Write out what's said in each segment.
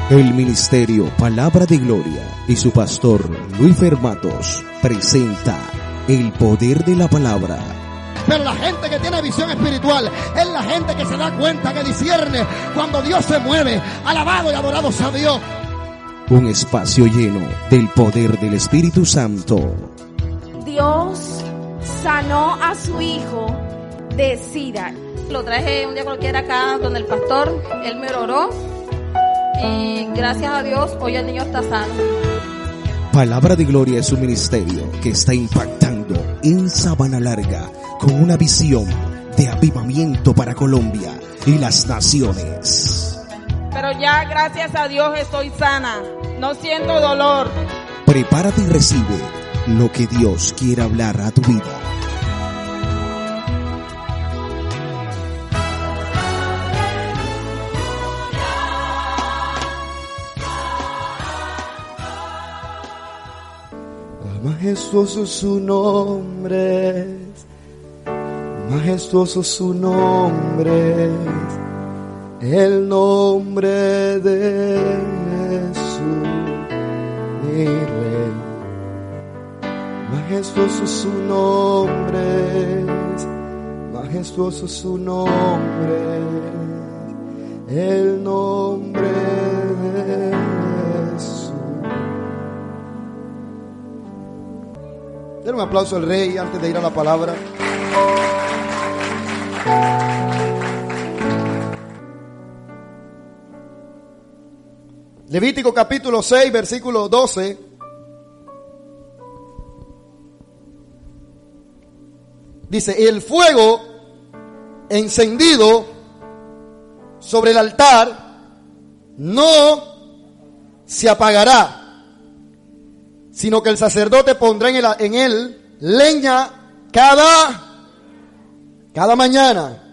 El Ministerio Palabra de Gloria y su pastor Luis Matos presenta el poder de la palabra. Pero la gente que tiene visión espiritual es la gente que se da cuenta, que discierne cuando Dios se mueve. Alabado y adorado sea Dios. Un espacio lleno del poder del Espíritu Santo. Dios sanó a su hijo de SIDA. Lo traje un día cualquiera acá donde el pastor, él me oró y gracias a Dios hoy el niño está sano. Palabra de Gloria es un ministerio que está impactando en Sabana Larga con una visión de avivamiento para Colombia y las naciones. Pero ya gracias a Dios estoy sana, no siento dolor. Prepárate y recibe lo que Dios quiere hablar a tu vida. Majestuoso su nombre, majestuoso su nombre, el nombre de Jesús, mi Rey. Majestuoso su nombre, majestuoso su nombre, el nombre de Jesús. Den un aplauso al Rey antes de ir a la palabra. Levítico capítulo 6, versículo 12. Dice: el fuego encendido sobre el altar no se apagará, sino que el sacerdote pondrá en él leña cada mañana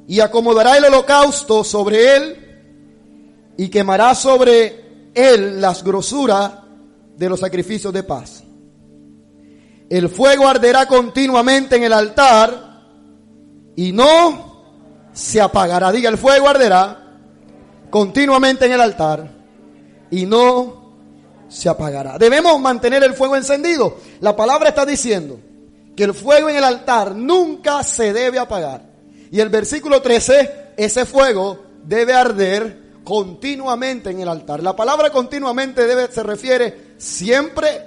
y acomodará el holocausto sobre él y quemará sobre él las grosuras de los sacrificios de paz. El fuego arderá continuamente en el altar y no se apagará. Diga, el fuego arderá continuamente en el altar y no se apagará. Debemos mantener el fuego encendido. La palabra está diciendo que el fuego en el altar nunca se debe apagar. Y el versículo 13, ese fuego debe arder continuamente en el altar. La palabra continuamente se refiere siempre,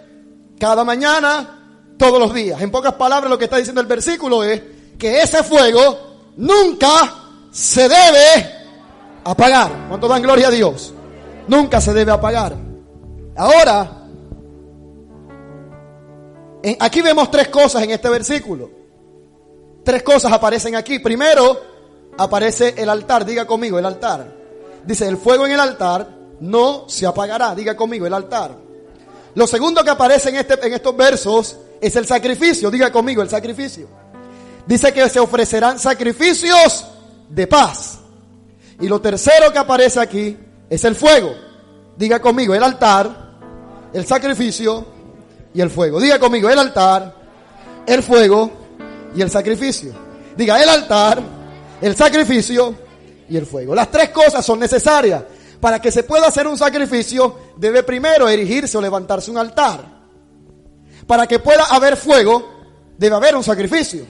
cada mañana, todos los días. En pocas palabras, lo que está diciendo el versículo es que ese fuego nunca se debe apagar. ¿Cuánto dan gloria a Dios? Nunca se debe apagar. Ahora, aquí vemos tres cosas en este versículo. Tres cosas aparecen aquí. Primero, aparece el altar. Diga conmigo, el altar. Dice, el fuego en el altar no se apagará. Diga conmigo, el altar. Lo segundo que aparece en estos versos es el sacrificio. Diga conmigo, el sacrificio. Dice que se ofrecerán sacrificios de paz. Y lo tercero que aparece aquí es el fuego. Diga conmigo, el altar, el sacrificio y el fuego. Diga conmigo, el altar, el fuego y el sacrificio. Diga, el altar, el sacrificio y el fuego. Las tres cosas son necesarias. Para que se pueda hacer un sacrificio, debe primero erigirse o levantarse un altar. Para que pueda haber fuego, debe haber un sacrificio.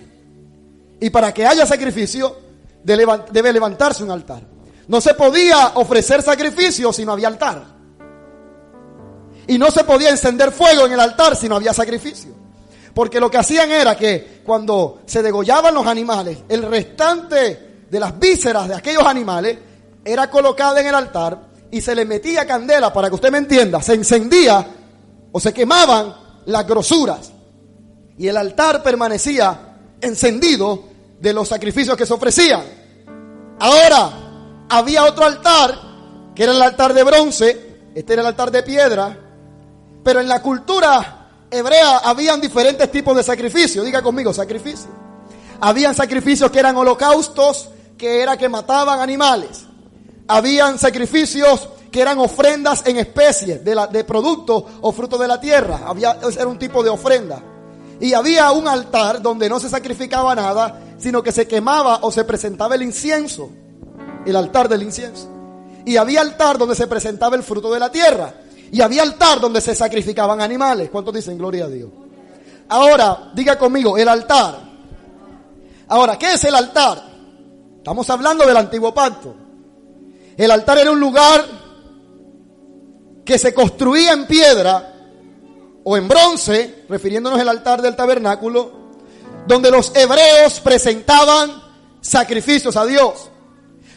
Y para que haya sacrificio, debe levantarse un altar. No se podía ofrecer sacrificio si no había altar. Y no se podía encender fuego en el altar si no había sacrificio. Porque lo que hacían era que cuando se degollaban los animales, el restante de las vísceras de aquellos animales era colocada en el altar y se le metía candela, para que usted me entienda, se encendía o se quemaban las grosuras. Y el altar permanecía encendido de los sacrificios que se ofrecían. Ahora, había otro altar, que era el altar de bronce, este era el altar de piedra. Pero en la cultura hebrea habían diferentes tipos de sacrificios. Diga conmigo, sacrificio. Habían sacrificios que eran holocaustos, que era que mataban animales. Habían sacrificios que eran ofrendas en especie de productos o frutos de la tierra. Era un tipo de ofrenda. Y había un altar donde no se sacrificaba nada, sino que se quemaba o se presentaba el incienso. El altar del incienso. Y había altar donde se presentaba el fruto de la tierra. Y había altar donde se sacrificaban animales. ¿Cuántos dicen gloria a Dios? Ahora, diga conmigo, el altar. Ahora, ¿qué es el altar? Estamos hablando del antiguo pacto. El altar era un lugar que se construía en piedra o en bronce, refiriéndonos al altar del tabernáculo, donde los hebreos presentaban sacrificios a Dios,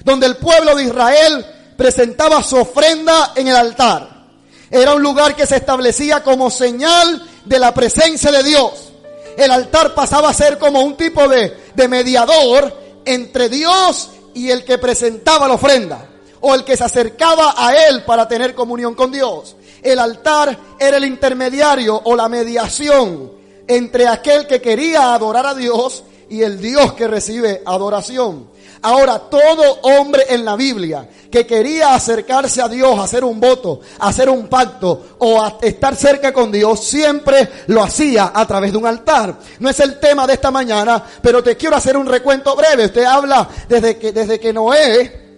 donde el pueblo de Israel presentaba su ofrenda en el altar. Era un lugar que se establecía como señal de la presencia de Dios. El altar pasaba a ser como un tipo de mediador entre Dios y el que presentaba la ofrenda, o el que se acercaba a él para tener comunión con Dios. El altar era el intermediario o la mediación entre aquel que quería adorar a Dios y el Dios que recibe adoración. Ahora, todo hombre en la Biblia que quería acercarse a Dios, hacer un voto, hacer un pacto o estar cerca con Dios, siempre lo hacía a través de un altar. No es el tema de esta mañana, pero te quiero hacer un recuento breve. Usted habla desde que Noé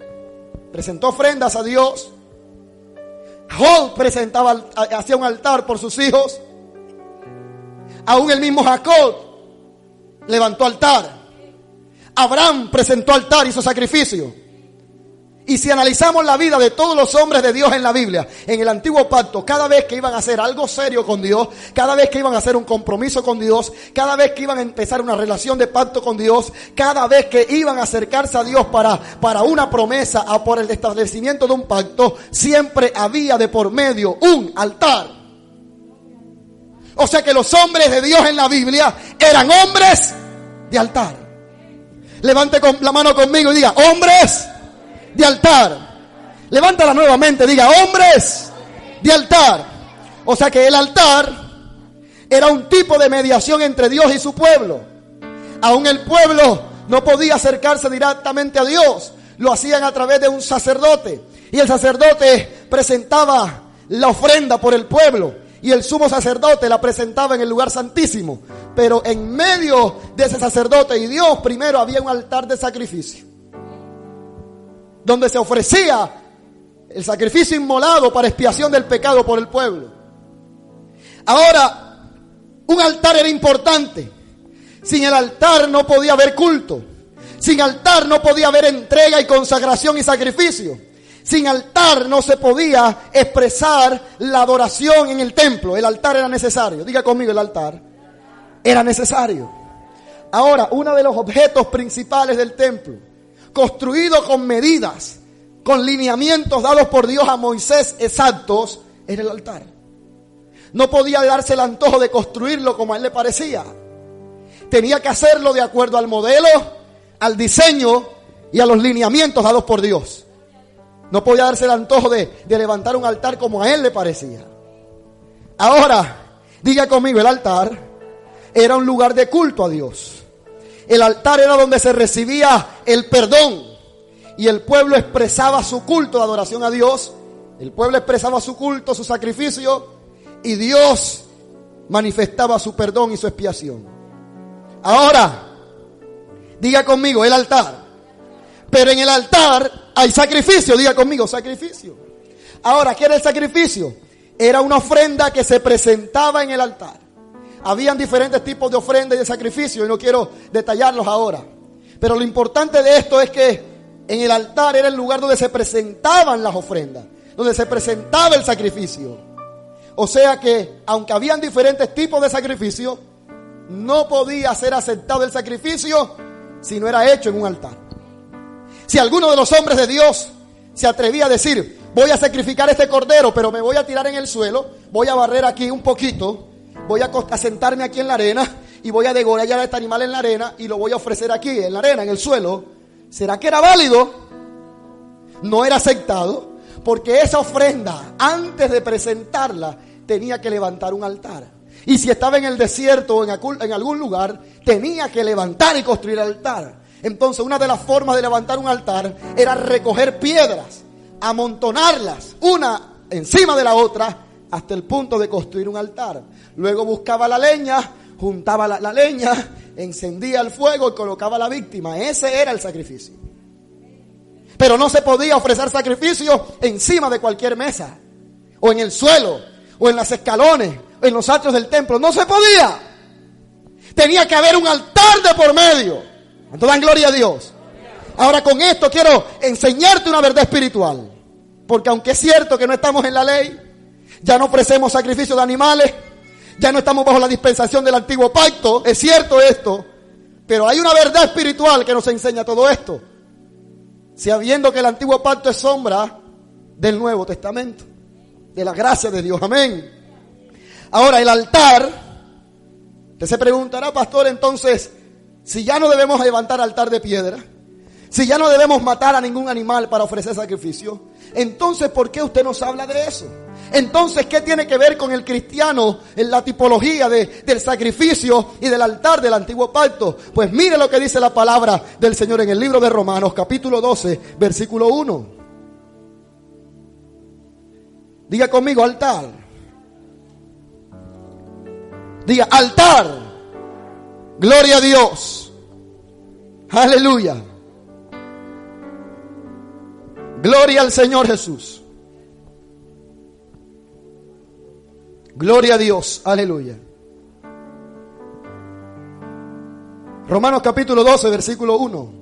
presentó ofrendas a Dios. Job hacía un altar por sus hijos. Aún el mismo Jacob levantó altar. Abraham presentó altar, hizo sacrificio. Y si analizamos la vida de todos los hombres de Dios en la Biblia, en el antiguo pacto, cada vez que iban a hacer algo serio con Dios, cada vez que iban a hacer un compromiso con Dios, cada vez que iban a empezar una relación de pacto con Dios, cada vez que iban a acercarse a Dios para una promesa o por el establecimiento de un pacto, siempre había de por medio un altar. O sea que los hombres de Dios en la Biblia eran hombres de altar. Levante la mano conmigo y diga, hombres de altar. Levántala nuevamente, diga, hombres de altar. O sea que el altar era un tipo de mediación entre Dios y su pueblo. Aún el pueblo no podía acercarse directamente a Dios. Lo hacían a través de un sacerdote. Y el sacerdote presentaba la ofrenda por el pueblo. Y el sumo sacerdote la presentaba en el lugar santísimo. Pero en medio de ese sacerdote y Dios, primero había un altar de sacrificio, donde se ofrecía el sacrificio inmolado para expiación del pecado por el pueblo. Ahora, un altar era importante. Sin el altar no podía haber culto. Sin altar no podía haber entrega y consagración y sacrificio. Sin altar no se podía expresar la adoración en el templo. El altar era necesario. Diga conmigo, el altar era necesario. Ahora, uno de los objetos principales del templo, construido con medidas, con lineamientos dados por Dios a Moisés exactos, era el altar. No podía darse el antojo de construirlo como a él le parecía. Tenía que hacerlo de acuerdo al modelo, al diseño y a los lineamientos dados por Dios. No podía darse el antojo de levantar un altar como a él le parecía. Ahora, diga conmigo, el altar era un lugar de culto a Dios. El altar era donde se recibía el perdón. Y el pueblo expresaba su culto de adoración a Dios. El pueblo expresaba su culto, su sacrificio. Y Dios manifestaba su perdón y su expiación. Ahora, diga conmigo, el altar. Pero en el altar hay sacrificio. Diga conmigo, sacrificio. Ahora, ¿qué era el sacrificio? Era una ofrenda que se presentaba en el altar. Habían diferentes tipos de ofrenda y de sacrificio y no quiero detallarlos ahora. Pero lo importante de esto es que en el altar era el lugar donde se presentaban las ofrendas, donde se presentaba el sacrificio. O sea que, aunque habían diferentes tipos de sacrificio, no podía ser aceptado el sacrificio si no era hecho en un altar. Si alguno de los hombres de Dios se atrevía a decir, voy a sacrificar este cordero, pero me voy a tirar en el suelo, voy a barrer aquí un poquito, voy a sentarme aquí en la arena y voy a degollar a este animal en la arena y lo voy a ofrecer aquí en la arena, en el suelo, ¿será que era válido? No era aceptado, porque esa ofrenda, antes de presentarla, tenía que levantar un altar. Y si estaba en el desierto o en algún lugar, tenía que levantar y construir el altar. Entonces, una de las formas de levantar un altar era recoger piedras, amontonarlas una encima de la otra hasta el punto de construir un altar. Luego buscaba la leña, juntaba la leña, encendía el fuego y colocaba a la víctima. Ese era el sacrificio. Pero no se podía ofrecer sacrificio encima de cualquier mesa, o en el suelo, o en los escalones, o en los atrios del templo. No se podía. Tenía que haber un altar de por medio. Entonces dan gloria a Dios. Ahora con esto quiero enseñarte una verdad espiritual. Porque aunque es cierto que no estamos en la ley, ya no ofrecemos sacrificios de animales, ya no estamos bajo la dispensación del antiguo pacto, es cierto esto, pero hay una verdad espiritual que nos enseña todo esto. Sabiendo que el antiguo pacto es sombra del Nuevo Testamento, de la gracia de Dios, amén. Ahora el altar, usted se preguntará, pastor, entonces, si ya no debemos levantar altar de piedra, si ya no debemos matar a ningún animal para ofrecer sacrificio, entonces ¿por qué usted nos habla de eso? Entonces, ¿qué tiene que ver con el cristiano en la tipología del sacrificio y del altar del antiguo pacto? Pues mire lo que dice la palabra del Señor en el libro de Romanos, capítulo 12, versículo 1. Diga conmigo, altar. Diga, altar. Gloria a Dios. Aleluya. Gloria al Señor Jesús. Gloria a Dios, aleluya. Romanos capítulo 12, versículo 1.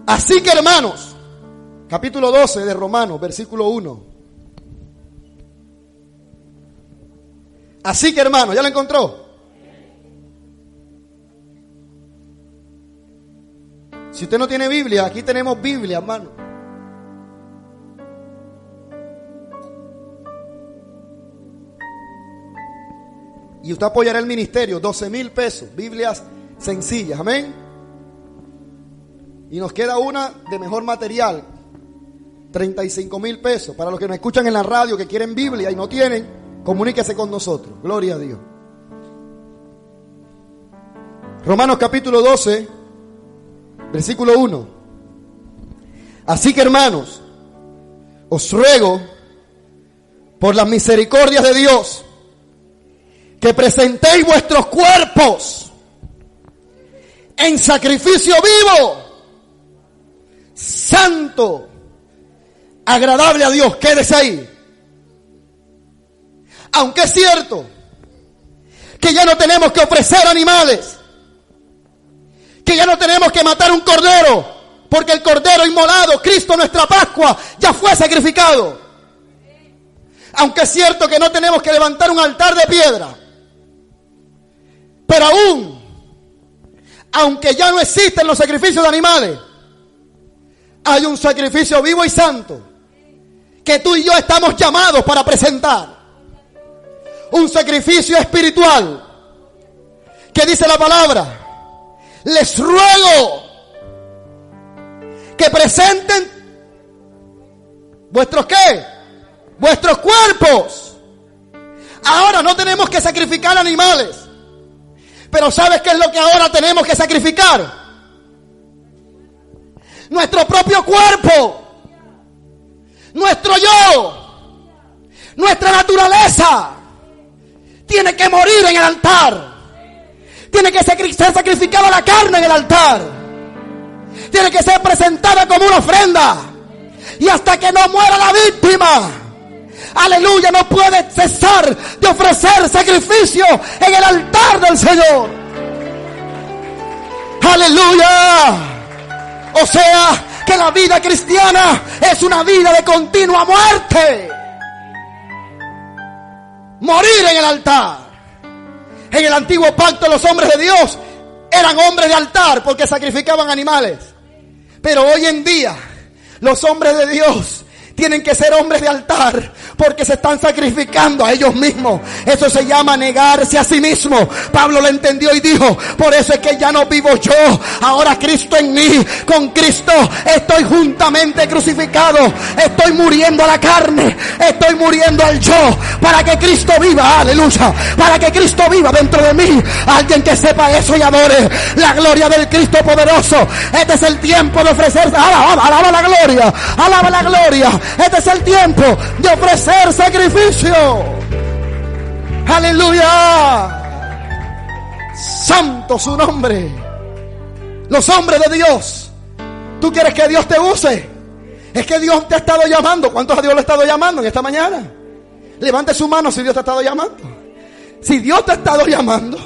Así que hermanos, capítulo 12 de Romanos, versículo 1. Así que hermanos, ¿ya lo encontró? Si usted no tiene Biblia, aquí tenemos Biblia, hermano. Y usted apoyará el ministerio, 12,000 pesos, Biblias sencillas, amén. Y nos queda una de mejor material, 35,000 pesos. Para los que nos escuchan en la radio que quieren Biblia y no tienen, comuníquese con nosotros, gloria a Dios. Romanos capítulo 12, versículo 1. Así que hermanos, os ruego por las misericordias de Dios, que presentéis vuestros cuerpos en sacrificio vivo, santo, agradable a Dios. Quédese ahí. Aunque es cierto que ya no tenemos que ofrecer animales, que ya no tenemos que matar un cordero, porque el cordero inmolado, Cristo nuestra Pascua, ya fue sacrificado. Aunque es cierto que no tenemos que levantar un altar de piedra, pero aún, aunque ya no existen los sacrificios de animales, hay un sacrificio vivo y santo que tú y yo estamos llamados para presentar. Un sacrificio espiritual que dice la palabra: les ruego que presenten vuestros ¿qué? Vuestros cuerpos. Ahora no tenemos que sacrificar animales. Pero ¿sabes qué es lo que ahora tenemos que sacrificar? Nuestro propio cuerpo, nuestro yo, nuestra naturaleza tiene que morir en el altar. Tiene que ser sacrificada la carne en el altar. Tiene que ser presentada como una ofrenda. Y hasta que no muera la víctima, aleluya, no puede cesar de ofrecer sacrificio en el altar del Señor. Aleluya. O sea, que la vida cristiana es una vida de continua muerte. Morir en el altar. En el antiguo pacto los hombres de Dios eran hombres de altar porque sacrificaban animales. Pero hoy en día los hombres de Dios tienen que ser hombres de altar porque se están sacrificando a ellos mismos. Eso se llama negarse a sí mismo. Pablo lo entendió y dijo: por eso es que ya no vivo yo, ahora Cristo en mí. Con Cristo estoy juntamente crucificado. Estoy muriendo a la carne, estoy muriendo al yo, para que Cristo viva, aleluya, para que Cristo viva dentro de mí. Alguien que sepa eso y adore la gloria del Cristo poderoso. Este es el tiempo de ofrecer. Alaba la gloria, alaba la gloria. Este es el tiempo de ofrecer sacrificio. Aleluya. Santo su nombre. Los hombres de Dios. ¿Tú quieres que Dios te use? Es que Dios te ha estado llamando. ¿Cuántos a Dios le ha estado llamando en esta mañana? Levante su mano si Dios te ha estado llamando. Si Dios te ha estado llamando,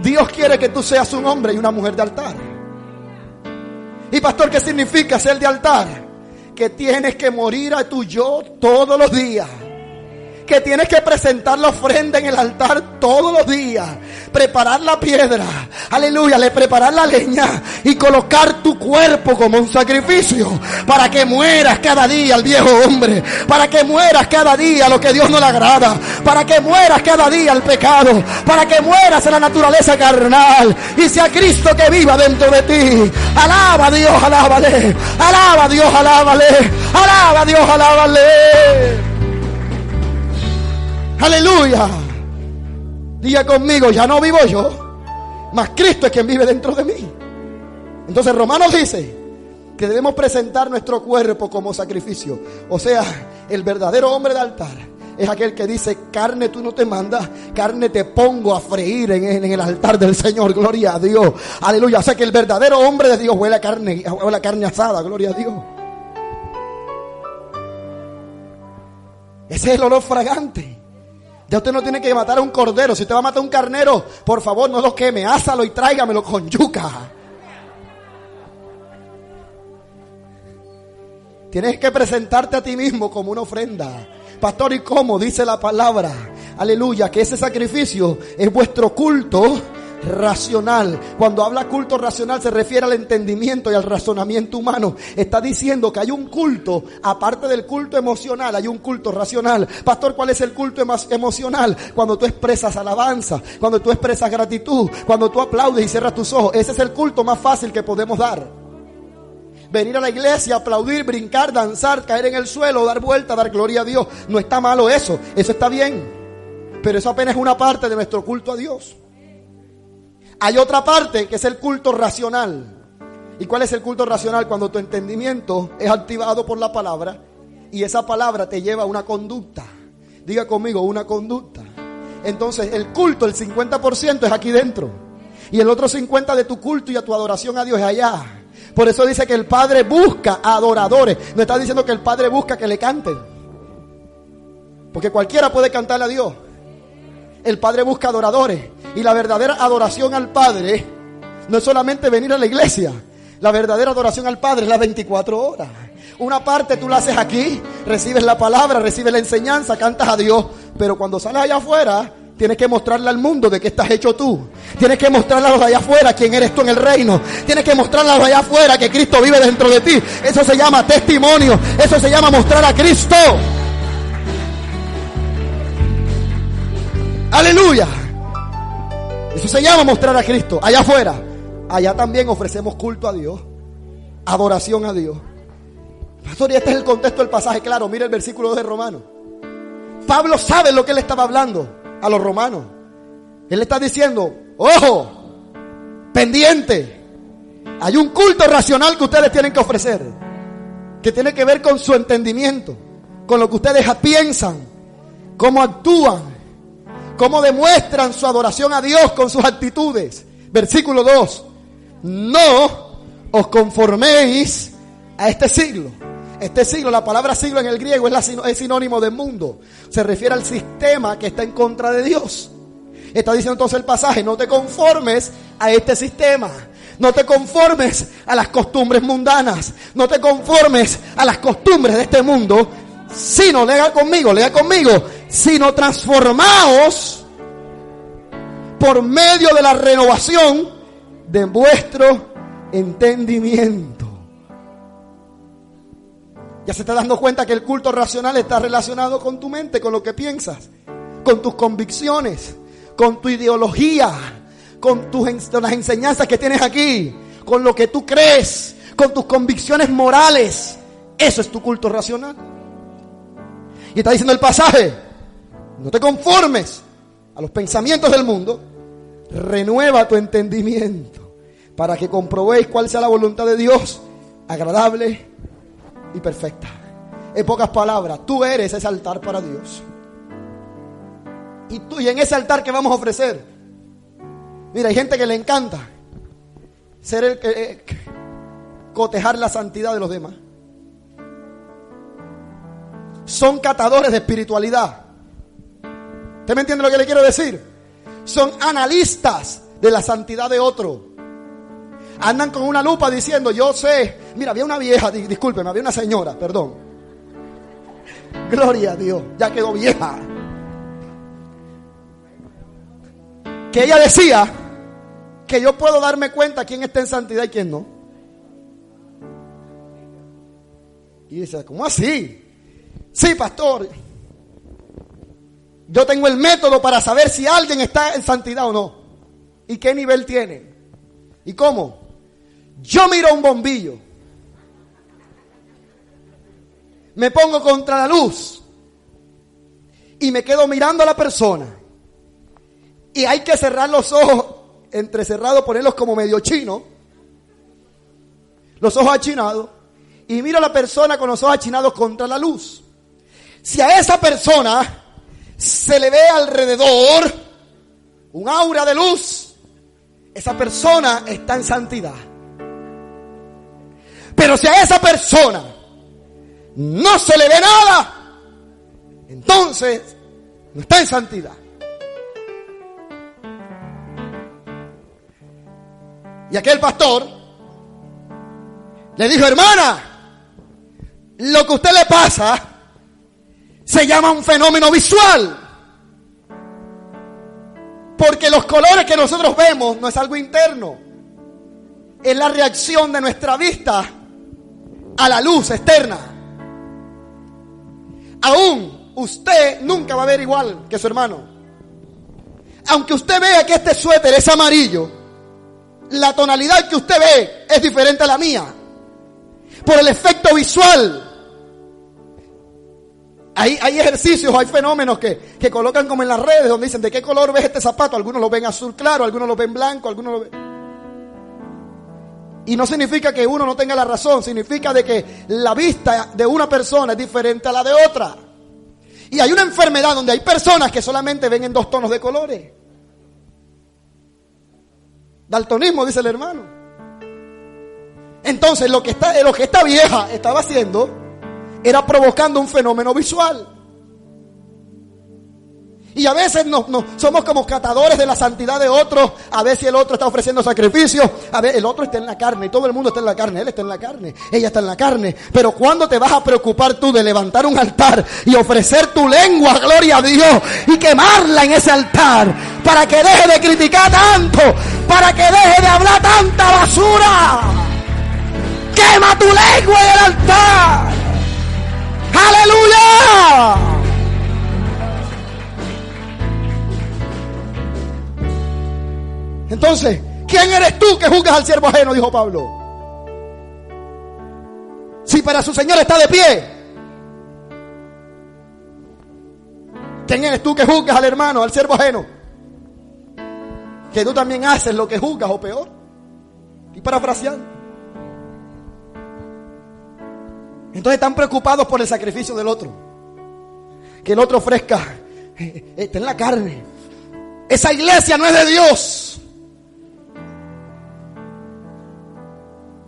Dios quiere que tú seas un hombre y una mujer de altar. Y pastor, ¿qué significa ser de altar? Que tienes que morir a tu yo todos los días. Que tienes que presentar la ofrenda en el altar todos los días. Preparar la piedra, aleluya, preparar la leña y colocar tu cuerpo como un sacrificio para que mueras cada día al viejo hombre, para que mueras cada día a lo que Dios no le agrada, para que mueras cada día al pecado, para que mueras a la naturaleza carnal y sea Cristo que viva dentro de ti. Alaba a Dios, alábale, alaba a Dios, alábale, alaba a Dios, alábale. Aleluya. Diga conmigo, ya no vivo yo, mas Cristo es quien vive dentro de mí. Entonces Romanos dice que debemos presentar nuestro cuerpo como sacrificio. O sea, el verdadero hombre de altar es aquel que dice: carne tú no te mandas, carne te pongo a freír en el altar del Señor. Gloria a Dios, aleluya. O sea que el verdadero hombre de Dios huele a carne asada. Gloria a Dios. Ese es el olor fragante. Ya usted no tiene que matar a un cordero. Si usted va a matar a un carnero, por favor no lo queme, ásalo y tráigamelo con yuca. Tienes que presentarte a ti mismo como una ofrenda. Pastor, ¿y cómo? Dice la palabra, aleluya, que ese sacrificio es vuestro culto racional. Cuando habla culto racional se refiere al entendimiento y al razonamiento humano. Está diciendo que hay un culto, aparte del culto emocional, hay un culto racional. Pastor, ¿cuál es el culto emocional? Cuando tú expresas alabanza, cuando tú expresas gratitud, cuando tú aplaudes y cierras tus ojos. Ese es el culto más fácil que podemos dar. Venir a la iglesia, aplaudir, brincar, danzar, caer en el suelo, dar vuelta, dar gloria a Dios. No está malo eso está bien. Pero eso apenas es una parte de nuestro culto a Dios. Hay otra parte que es el culto racional. ¿Y cuál es el culto racional? Cuando tu entendimiento es activado por la palabra y esa palabra te lleva a una conducta. Diga conmigo, una conducta. Entonces el culto, el 50% es aquí dentro y el otro 50% de tu culto y a tu adoración a Dios es allá. Por eso dice que el Padre busca adoradores. No está diciendo que el Padre busca que le canten, porque cualquiera puede cantarle a Dios. El Padre busca adoradores. Y la verdadera adoración al Padre no es solamente venir a la iglesia. La verdadera adoración al Padre es las 24 horas. Una parte tú la haces aquí, recibes la palabra, recibes la enseñanza, cantas a Dios. Pero cuando sales allá afuera, tienes que mostrarle al mundo de qué estás hecho tú. Tienes que mostrarle a los de allá afuera quién eres tú en el reino. Tienes que mostrarle a los de allá afuera que Cristo vive dentro de ti. Eso se llama testimonio. Eso se llama mostrar a Cristo. Aleluya. Eso se llama mostrar a Cristo. Allá afuera, allá también ofrecemos culto a Dios, adoración a Dios. Pastor, y este es el contexto del pasaje. Claro, mira el versículo 2 de Romanos. Pablo sabe lo que él estaba hablando a los romanos. Él está diciendo: ojo, pendiente, hay un culto racional que ustedes tienen que ofrecer, que tiene que ver con su entendimiento, con lo que ustedes piensan, cómo actúan, cómo demuestran su adoración a Dios con sus actitudes. Versículo 2. No os conforméis a este siglo. Este siglo, la palabra siglo en el griego es sinónimo de mundo. Se refiere al sistema que está en contra de Dios. Está diciendo entonces el pasaje: no te conformes a este sistema. No te conformes a las costumbres mundanas. No te conformes a las costumbres de este mundo. Sino, lea conmigo, sino transformaos por medio de la renovación de vuestro entendimiento. Ya se está dando cuenta que el culto racional está relacionado con tu mente, con lo que piensas, con tus convicciones, con tu ideología, con las enseñanzas que tienes aquí, con lo que tú crees, con tus convicciones morales. Eso es tu culto racional. Y está diciendo el pasaje: no te conformes a los pensamientos del mundo, renueva tu entendimiento para que comprobéis cuál sea la voluntad de Dios, agradable y perfecta. En pocas palabras, tú eres ese altar para Dios. Y en ese altar que vamos a ofrecer, mira, hay gente que le encanta cotejar la santidad de los demás. Son catadores de espiritualidad. ¿Usted me entiende lo que le quiero decir? Son analistas de la santidad de otro. Andan con una lupa diciendo, yo sé. Mira, había una vieja, discúlpeme, había una señora, perdón. Gloria a Dios, ya quedó vieja. Que ella decía que yo puedo darme cuenta quién está en santidad y quién no. Y dice, ¿cómo así? Sí, pastor. Yo tengo el método para saber si alguien está en santidad o no. ¿Y qué nivel tiene? ¿Y cómo? Yo miro un bombillo. Me pongo contra la luz. Y me quedo mirando a la persona. Y hay que cerrar los ojos, entrecerrados, ponerlos como medio chino. Los ojos achinados. Y miro a la persona con los ojos achinados contra la luz. Si a esa persona se le ve alrededor un aura de luz, esa persona está en santidad. Pero si a esa persona no se le ve nada, entonces no está en santidad. Y aquel pastor le dijo, hermana, lo que a usted le pasa se llama un fenómeno visual. Porque los colores que nosotros vemos no es algo interno. Es la reacción de nuestra vista a la luz externa. Aún usted nunca va a ver igual que su hermano. Aunque usted vea que este suéter es amarillo, la tonalidad que usted ve es diferente a la mía. Por el efecto visual. Hay ejercicios, hay fenómenos que colocan como en las redes, donde dicen, ¿de qué color ves este zapato? Algunos lo ven azul claro, algunos lo ven blanco, algunos lo ven... Y no significa que uno no tenga la razón, significa de que la vista de una persona es diferente a la de otra. Y hay una enfermedad donde hay personas que solamente ven en 2 tonos de colores. Daltonismo, dice el hermano. Entonces lo que esta vieja estaba haciendo era provocando un fenómeno visual. Y a veces somos como catadores de la santidad de otros. A ver si el otro está ofreciendo sacrificios. A ver, el otro está en la carne. Y todo el mundo está en la carne. Él está en la carne. Ella está en la carne. Pero ¿cuándo te vas a preocupar tú de levantar un altar y ofrecer tu lengua, gloria a Dios, y quemarla en ese altar? Para que deje de criticar tanto. Para que deje de hablar tanta basura. Quema tu lengua en el altar. ¡Aleluya! Entonces, ¿quién eres tú que juzgas al siervo ajeno? Dijo Pablo. Si para su Señor está de pie, ¿quién eres tú que juzgas al hermano, al siervo ajeno? Que tú también haces lo que juzgas o peor. Y parafraseando. Entonces están preocupados por el sacrificio del otro. Que el otro ofrezca. Está en la carne. Esa iglesia no es de Dios.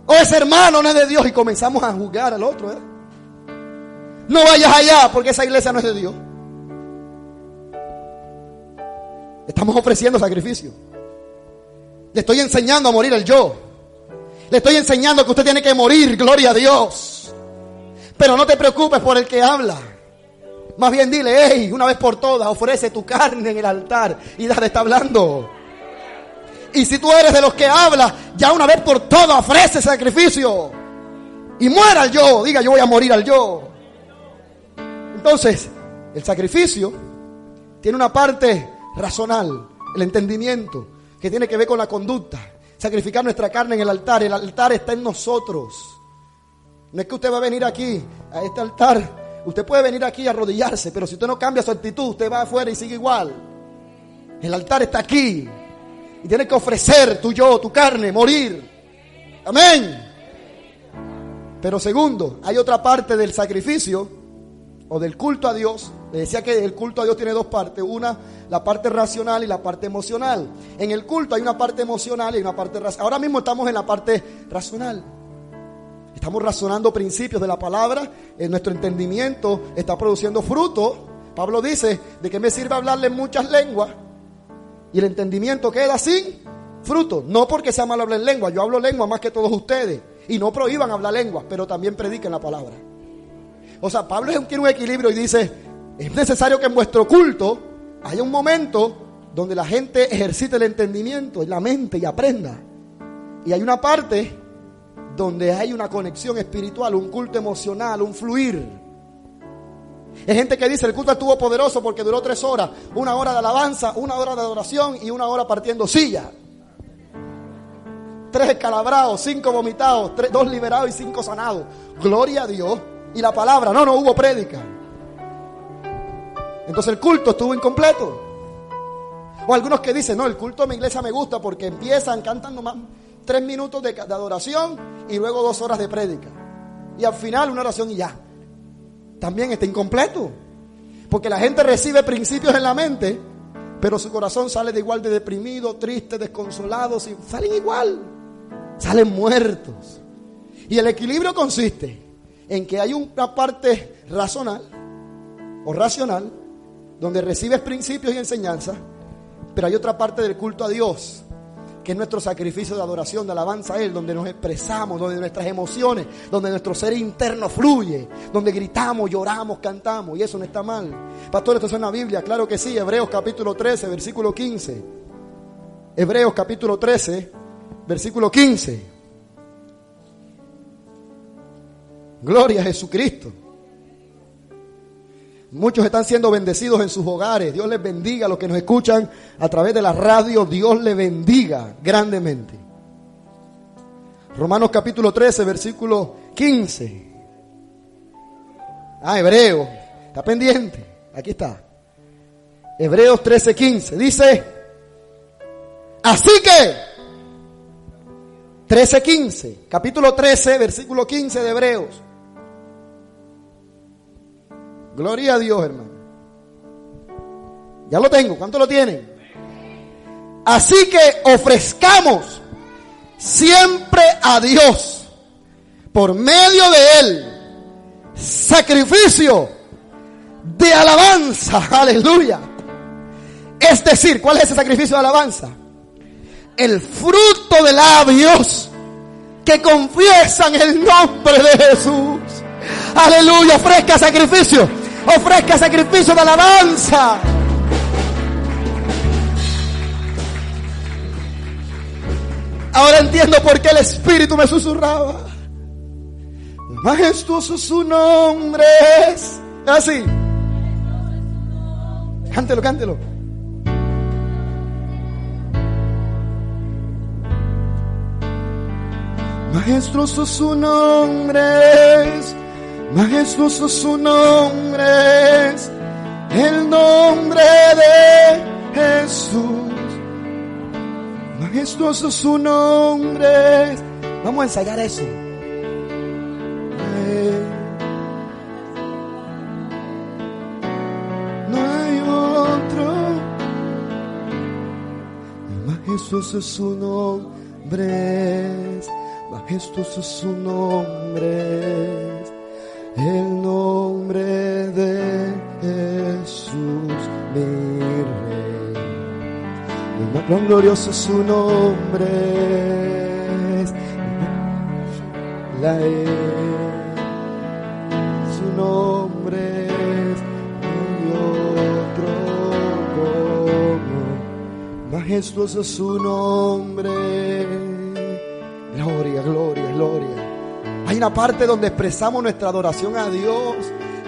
O ese hermano no es de Dios. Y comenzamos a juzgar al otro. No vayas allá porque esa iglesia no es de Dios. Estamos ofreciendo sacrificio. Le estoy enseñando a morir el yo. Le estoy enseñando que usted tiene que morir. Gloria a Dios. Pero no te preocupes por el que habla. Más bien dile, hey, una vez por todas, ofrece tu carne en el altar y deja de estar hablando. Y si tú eres de los que habla, ya una vez por todas ofrece sacrificio. Y muera el yo, diga yo voy a morir al yo. Entonces, el sacrificio tiene una parte racional, el entendimiento, que tiene que ver con la conducta. Sacrificar nuestra carne en el altar está en nosotros. No es que usted va a venir aquí, a este altar. Usted puede venir aquí a arrodillarse, pero si usted no cambia su actitud, usted va afuera y sigue igual. El altar está aquí. Y tiene que ofrecer tu yo, tu carne, morir. Amén. Pero segundo, hay otra parte del sacrificio o del culto a Dios Le decía que el culto a Dios tiene dos partes. Una, la parte racional y la parte emocional. En el culto hay una parte emocional y una parte racional. Ahora mismo estamos en la parte racional. Estamos razonando principios de la palabra. Nuestro entendimiento está produciendo fruto. Pablo dice, ¿de qué me sirve hablarle en muchas lenguas? Y el entendimiento queda sin fruto. No porque sea malo hablar en lengua. Yo hablo lengua más que todos ustedes. Y no prohíban hablar lenguas, pero también prediquen la palabra. O sea, Pablo tiene un equilibrio y dice, es necesario que en vuestro culto haya un momento donde la gente ejercite el entendimiento en la mente y aprenda. Y hay una parte donde hay una conexión espiritual, un culto emocional, un fluir. Hay gente que dice, el culto estuvo poderoso porque duró 3 horas. 1 hora de alabanza, 1 hora de adoración y 1 hora partiendo sillas. 3 escalabrados, 5 vomitados, 2 liberados y 5 sanados. Gloria a Dios. Y la palabra, no hubo prédica. Entonces el culto estuvo incompleto. O algunos que dicen, no, el culto de mi iglesia me gusta porque empiezan, cantan nomás 3 minutos de adoración y luego 2 horas de prédica. Y al final una oración y ya. También está incompleto. Porque la gente recibe principios en la mente, pero su corazón sale de igual de deprimido, triste, desconsolado. Salen igual. Salen muertos. Y el equilibrio consiste en que hay una parte racional o racional, donde recibes principios y enseñanzas, pero hay otra parte del culto a Dios, que es nuestro sacrificio de adoración, de alabanza a Él, donde nos expresamos, donde nuestras emociones, donde nuestro ser interno fluye, donde gritamos, lloramos, cantamos, y eso no está mal. Pastor, esto es en la Biblia, claro que sí. Hebreos capítulo 13, versículo 15. Hebreos capítulo 13, versículo 15. Gloria a Jesucristo. Muchos están siendo bendecidos en sus hogares. Dios les bendiga a los que nos escuchan a través de la radio. Dios les bendiga grandemente. Romanos capítulo 13, versículo 15. Hebreos. Está pendiente. Aquí está. Hebreos 13, 15. Dice, así que 13, 15. Capítulo 13, versículo 15 de Hebreos. Gloria a Dios, hermano. Ya lo tengo. ¿Cuánto lo tienen? Así que ofrezcamos siempre a Dios, por medio de Él, sacrificio de alabanza. Aleluya. Es decir, ¿cuál es ese sacrificio de alabanza? El fruto de labios que confiesan el nombre de Jesús. Aleluya. Ofrezca sacrificio. Ofrezca sacrificio de alabanza. Ahora entiendo por qué el Espíritu me susurraba. Majestuoso su nombre es. Así. Cántelo, cántelo. Majestuoso su nombre es. Majestuoso su nombre es, el nombre de Jesús. Majestuoso su nombre es. Vamos a ensayar eso. No hay otro. Majestuoso su nombre es. Majestuoso su nombre es. El nombre de Jesús, mi Rey. Cuán glorioso su nombre es. Su nombre es. Y otro como. Majestuoso su nombre. Gloria, gloria, gloria. Hay una parte donde expresamos nuestra adoración a Dios,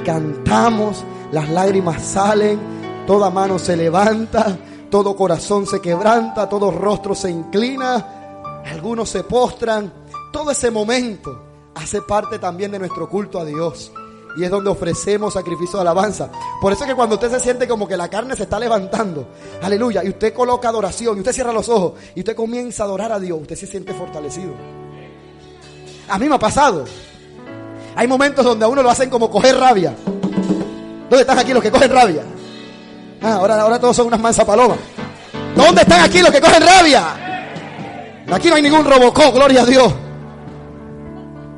cantamos, las lágrimas salen, toda mano se levanta, todo corazón se quebranta, todo rostro se inclina, algunos se postran. Todo ese momento hace parte también de nuestro culto a Dios. Y es donde ofrecemos sacrificio de alabanza. Por eso es que cuando usted se siente como que la carne se está levantando, aleluya, y usted coloca adoración, y usted cierra los ojos, y usted comienza a adorar a Dios, usted se siente fortalecido. A mí me ha pasado. Hay momentos donde a uno lo hacen como coger rabia. ¿Dónde están aquí los que cogen rabia? Ahora todos son unas mansas palomas. ¿Dónde están aquí los que cogen rabia? Aquí no hay ningún Robocop, gloria a Dios.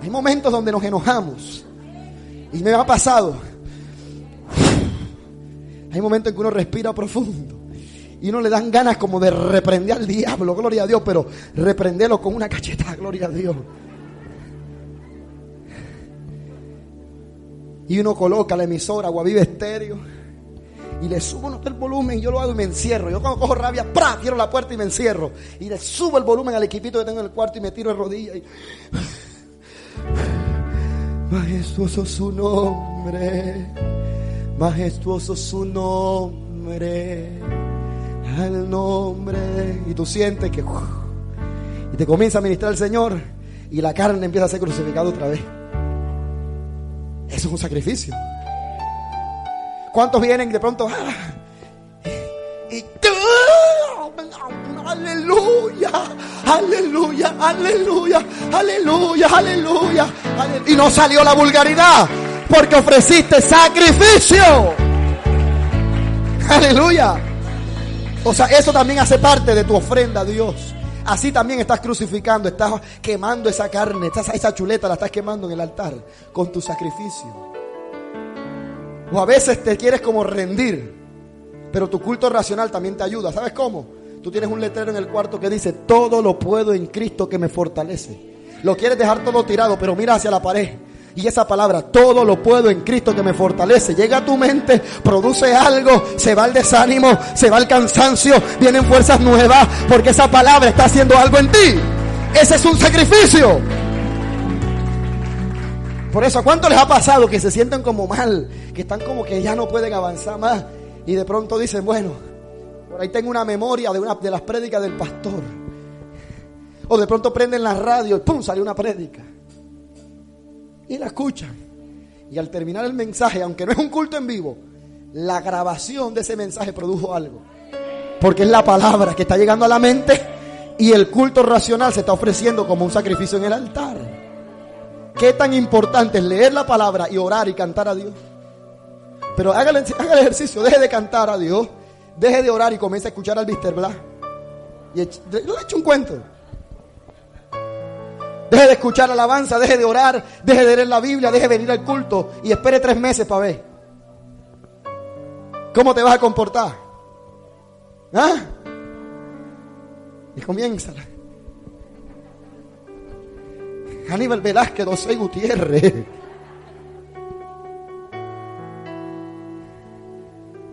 Hay momentos donde nos enojamos. Y me ha pasado. Hay momentos en que uno respira profundo. Y uno le dan ganas como de reprender al diablo, gloria a Dios. Pero reprenderlo con una cachetada, gloria a Dios. Y uno coloca la emisora Guaviva Estéreo y le subo el volumen. Yo lo hago y me encierro. Yo cuando cojo rabia, ¡pra!, cierro la puerta y me encierro. Y le subo el volumen al equipito que tengo en el cuarto y me tiro de rodillas. Majestuoso su nombre, majestuoso su nombre, al nombre. Y tú sientes que y te comienza a ministrar el Señor y la carne empieza a ser crucificada otra vez. Eso es un sacrificio. ¿Cuántos vienen de pronto? Aleluya, aleluya, aleluya, aleluya, aleluya. Y no salió la vulgaridad porque ofreciste sacrificio. Aleluya. O sea, eso también hace parte de tu ofrenda a Dios. Así también estás crucificando, estás quemando esa carne, esa chuleta la estás quemando en el altar con tu sacrificio. O a veces te quieres como rendir, pero tu culto racional también te ayuda. ¿Sabes cómo? Tú tienes un letrero en el cuarto que dice: todo lo puedo en Cristo que me fortalece. Lo quieres dejar todo tirado, pero mira hacia la pared. Y esa palabra, todo lo puedo en Cristo que me fortalece, llega a tu mente, produce algo, se va el desánimo, se va el cansancio, vienen fuerzas nuevas, porque esa palabra está haciendo algo en ti. Ese es un sacrificio. Por eso, ¿a cuánto les ha pasado que se sienten como mal, que están como que ya no pueden avanzar más? Y de pronto dicen, bueno, por ahí tengo una memoria de las prédicas del pastor. O de pronto prenden la radio y ¡pum!, sale una prédica. Y la escuchan. Y al terminar el mensaje, aunque no es un culto en vivo, la grabación de ese mensaje produjo algo. Porque es la palabra que está llegando a la mente y el culto racional se está ofreciendo como un sacrificio en el altar. ¿Qué tan importante es leer la palabra y orar y cantar a Dios? Pero haga el ejercicio, deje de cantar a Dios, deje de orar y comience a escuchar al Mr. Blas. Y le he hecho un cuento. Deje de escuchar alabanza, deje de orar, deje de leer la Biblia, deje de venir al culto y espere 3 meses para ver cómo te vas a comportar. Y comienza. Aníbal Velázquez, José Gutiérrez.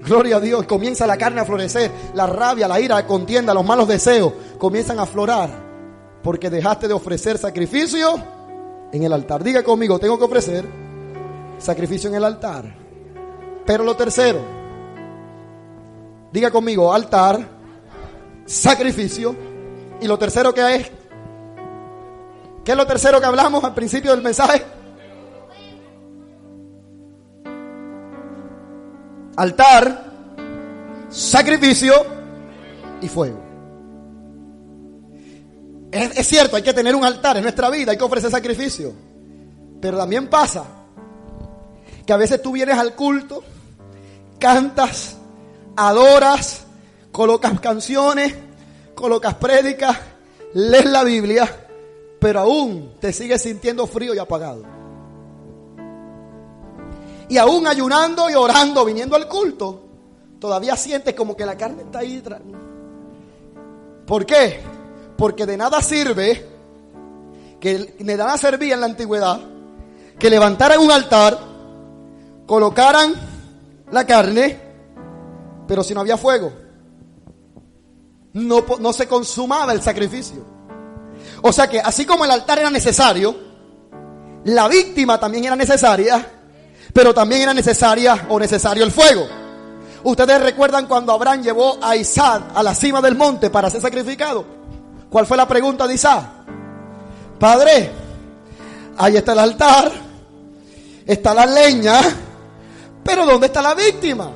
Gloria a Dios. Comienza la carne a florecer, la rabia, la ira, la contienda, los malos deseos comienzan a aflorar. Porque dejaste de ofrecer sacrificio en el altar. Diga conmigo, tengo que ofrecer sacrificio en el altar. Pero lo tercero, diga conmigo, altar, sacrificio. Y lo tercero que es, ¿qué es lo tercero que hablamos al principio del mensaje? Altar, sacrificio y fuego. Es cierto, hay que tener un altar en nuestra vida, hay que ofrecer sacrificio. Pero también pasa que a veces tú vienes al culto, cantas, adoras, colocas canciones, colocas prédicas, lees la Biblia, pero aún te sigues sintiendo frío y apagado. Y aún ayunando y orando, viniendo al culto, todavía sientes como que la carne está ahí. ¿Por qué? Porque de nada sirve, que de nada servía en la antigüedad, que levantaran un altar, colocaran la carne, pero si no había fuego, no se consumaba el sacrificio. O sea que así como el altar era necesario, la víctima también era necesaria, pero también era necesario el fuego. Ustedes recuerdan cuando Abraham llevó a Isaac a la cima del monte para ser sacrificado. ¿Cuál fue la pregunta de Isaac? Padre, ahí está el altar, está la leña, pero ¿dónde está la víctima?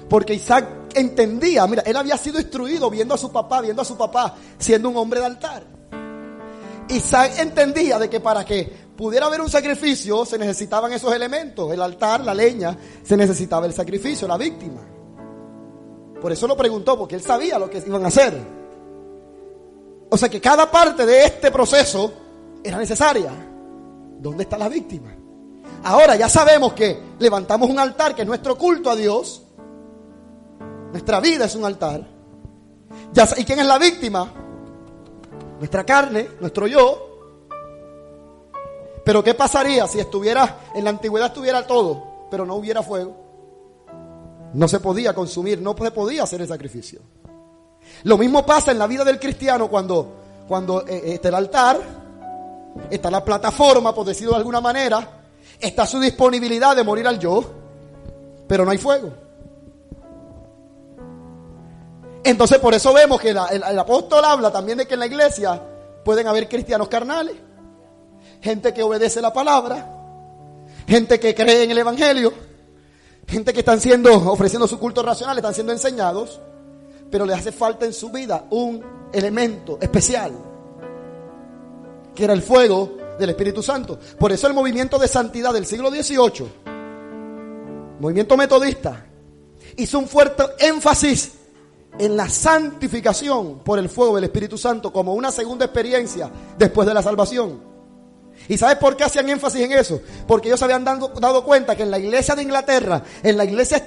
Porque Isaac entendía, mira, él había sido instruido viendo a su papá siendo un hombre de altar. Isaac entendía de que para que pudiera haber un sacrificio, se necesitaban esos elementos. El altar, la leña, se necesitaba el sacrificio, la víctima. Por eso lo preguntó, porque él sabía lo que iban a hacer. O sea que cada parte de este proceso era necesaria. ¿Dónde está la víctima? Ahora ya sabemos que levantamos un altar, que es nuestro culto a Dios. Nuestra vida es un altar. ¿Y quién es la víctima? Nuestra carne, nuestro yo. Pero ¿qué pasaría si en la antigüedad estuviera todo, pero no hubiera fuego? No se podía consumir, no se podía hacer el sacrificio. Lo mismo pasa en la vida del cristiano cuando está el altar, está la plataforma, por decirlo de alguna manera, está su disponibilidad de morir al yo, pero no hay fuego. Entonces por eso vemos que el apóstol habla también de que en la iglesia pueden haber cristianos carnales, gente que obedece la palabra, gente que cree en el evangelio, gente que están ofreciendo su culto racional, están siendo enseñados, pero les hace falta en su vida un elemento especial, que era el fuego del Espíritu Santo. Por eso el movimiento de santidad del siglo XVIII, movimiento metodista, hizo un fuerte énfasis en la santificación por el fuego del Espíritu Santo como una segunda experiencia después de la salvación. ¿Y sabes por qué hacían énfasis en eso? Porque ellos se habían dado cuenta que en la iglesia de Inglaterra, en la iglesia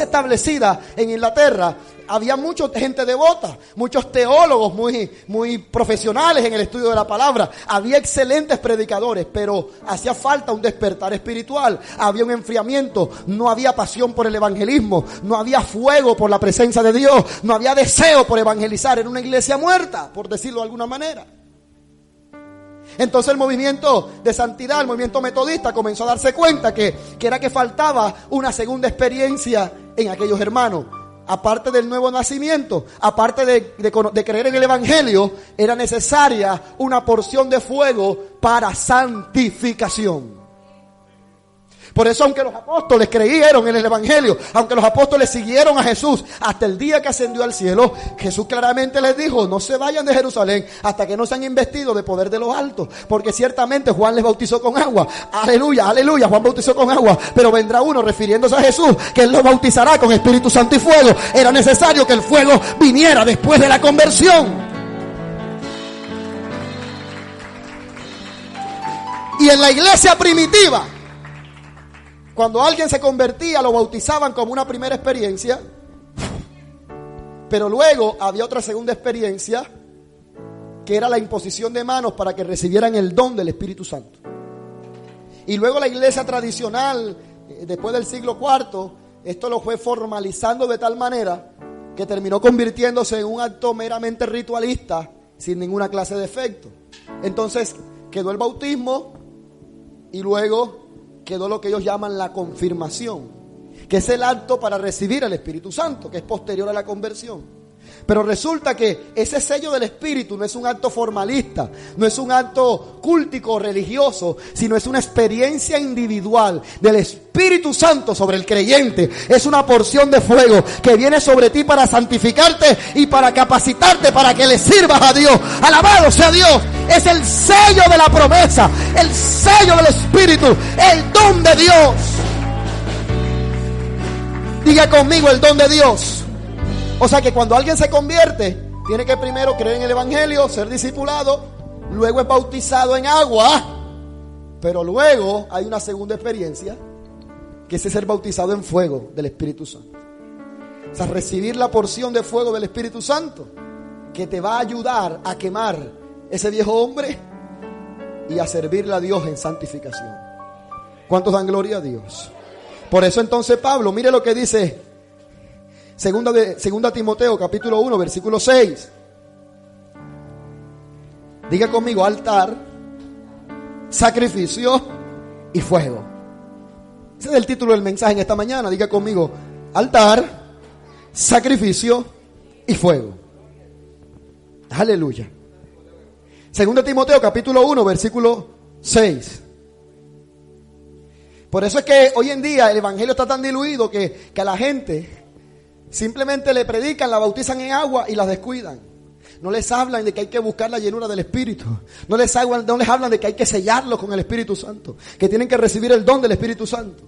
establecida en Inglaterra, había mucha gente devota, muchos teólogos muy profesionales en el estudio de la palabra. Había excelentes predicadores, pero hacía falta un despertar espiritual. Había un enfriamiento, no había pasión por el evangelismo, no había fuego por la presencia de Dios, no había deseo por evangelizar. Era una iglesia muerta, por decirlo de alguna manera. Entonces el movimiento de santidad, el movimiento metodista comenzó a darse cuenta que faltaba una segunda experiencia en aquellos hermanos. Aparte del nuevo nacimiento, aparte de creer en el evangelio, era necesaria una porción de fuego para santificación. Por eso, aunque los apóstoles creyeron en el evangelio, aunque los apóstoles siguieron a Jesús hasta el día que ascendió al cielo, Jesús claramente les dijo: no se vayan de Jerusalén hasta que no sean investidos de poder de los altos, porque ciertamente Juan les bautizó con agua. Aleluya, aleluya, Juan bautizó con agua, pero vendrá uno, refiriéndose a Jesús, que él los bautizará con Espíritu Santo y fuego. Era necesario que el fuego viniera después de la conversión. Y en la iglesia primitiva, cuando alguien se convertía, lo bautizaban como una primera experiencia, pero luego había otra segunda experiencia, que era la imposición de manos para que recibieran el don del Espíritu Santo. Y luego la iglesia tradicional, después del siglo IV, esto lo fue formalizando de tal manera que terminó convirtiéndose en un acto meramente ritualista, sin ninguna clase de efecto. Entonces quedó el bautismo y luego quedó lo que ellos llaman la confirmación, que es el acto para recibir el Espíritu Santo, que es posterior a la conversión. Pero resulta que ese sello del Espíritu no es un acto formalista, no es un acto cúltico o religioso, sino es una experiencia individual del Espíritu Santo sobre el creyente. Es una porción de fuego que viene sobre ti para santificarte y para capacitarte para que le sirvas a Dios. Alabado sea Dios. Es el sello de la promesa, el sello del Espíritu, el don de Dios. Diga conmigo: el don de Dios. O sea que cuando alguien se convierte, tiene que primero creer en el evangelio, ser discipulado, luego es bautizado en agua, pero luego hay una segunda experiencia, que es ser bautizado en fuego del Espíritu Santo. O sea, recibir la porción de fuego del Espíritu Santo, que te va a ayudar a quemar ese viejo hombre y a servirle a Dios en santificación. ¿Cuántos dan gloria a Dios? Por eso entonces Pablo, mire lo que dice Segunda Timoteo capítulo 1 versículo 6. Diga conmigo: altar, sacrificio y fuego. Ese es el título del mensaje en esta mañana. Diga conmigo: altar, sacrificio y fuego. Aleluya. Segunda Timoteo capítulo 1 versículo 6. Por eso es que hoy en día el evangelio está tan diluido que a la gente simplemente le predican, la bautizan en agua y las descuidan. No les hablan de que hay que buscar la llenura del Espíritu. No les hablan de que hay que sellarlo con el Espíritu Santo. Que tienen que recibir el don del Espíritu Santo.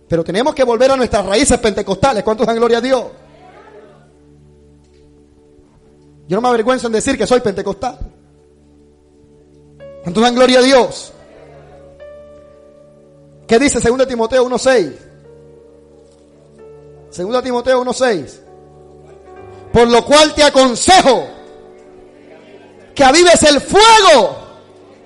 Pero tenemos que volver a nuestras raíces pentecostales. ¿Cuántos dan gloria a Dios? Yo no me avergüenzo en decir que soy pentecostal. ¿Cuántos dan gloria a Dios? ¿Qué dice 2 Timoteo 1:6? 2 Timoteo 1:6. Por lo cual te aconsejo que avives el fuego